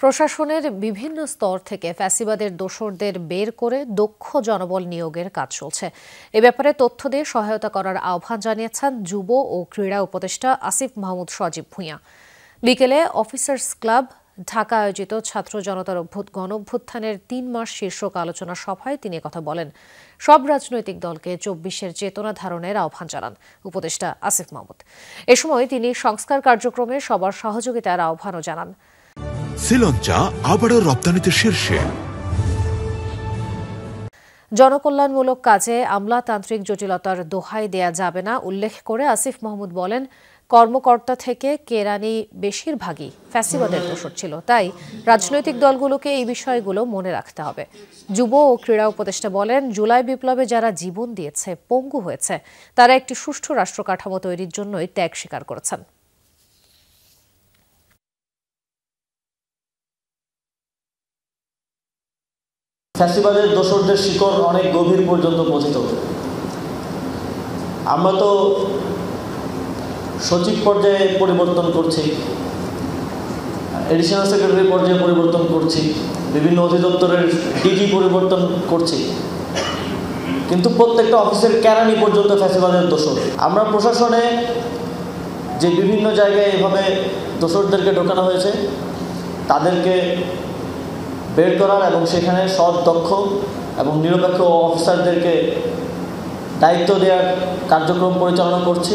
প্রশাসনের বিভিন্ন স্তর থেকে ফ্যাসিবাদের দোসরদের বের করে দক্ষ জনবল নিয়োগের কাজ চলছে। এ ব্যাপারে তথ্য দিয়ে সহায়তা করার আহ্বান জানিয়েছেন যুব ও ক্রীড়া উপদেষ্টা আসিফ মাহমুদ সজীব ভূঁইয়া। বিকেলে অফিসার্স ক্লাব ঢাকা আয়োজিত ছাত্র জনতার গণঅভ্যুত্থানের ৩ মাস শীর্ষক আলোচনা সভায় তিনি কথা বলেন। সব রাজনৈতিক দলকে ২৪-এর চেতনা ধারণের আহ্বান জানান উপদেষ্টা আসিফ মাহমুদ। এ সময় তিনি সংস্কার কার্যক্রমে সবার সহযোগিতার আহ্বানও জানান। শ্রীলঙ্কা আবারও রপ্তানিতে শীর্ষে। জনকল্যাণমূলক কাজে আমলাতান্ত্রিক জটিলতার দোহাই দেয়া যাবে না উল্লেখ করে আসিফ মাহমুদ বলেন, কর্মকর্তা থেকে কেরানি বেশিরভাগই ফ্যাসিবাদের দোসর ছিল, তাই রাজনৈতিক দলগুলোকে এই বিষয়গুলো মনে রাখতে হবে। যুব ও ক্রীড়া উপদেষ্টা বলেন, জুলাই বিপ্লবে যারা জীবন দিয়েছে, পঙ্গু হয়েছে, তারা একটি সুষ্ঠু রাষ্ট্র কাঠামো তৈরির জন্যই ত্যাগ স্বীকার করেছেন। ফ্যাসিবাদের দোসরদের শিকড় অনেক গভীর পর্যন্ত পৌঁছিত। আমরা তো সচিব পর্যায়ে পরিবর্তন করছি, এডিশনাল সেক্রেটারি পর্যায়ে পরিবর্তন করছি, বিভিন্ন অধিদপ্তরের ডিজি পরিবর্তন করছি, কিন্তু প্রত্যেকটা অফিসের কেরানি পর্যন্ত ফ্যাসিবাদের দোসর। আমরা প্রশাসনে যে বিভিন্ন জায়গায় এভাবে দোসরদেরকে ঢোকানো হয়েছে, তাদেরকে বের করার এবং সেখানে সৎ, দক্ষ এবং নিরপেক্ষ অফিসারদেরকে দায়িত্ব দেওয়ার কার্যক্রম পরিচালনা করছি।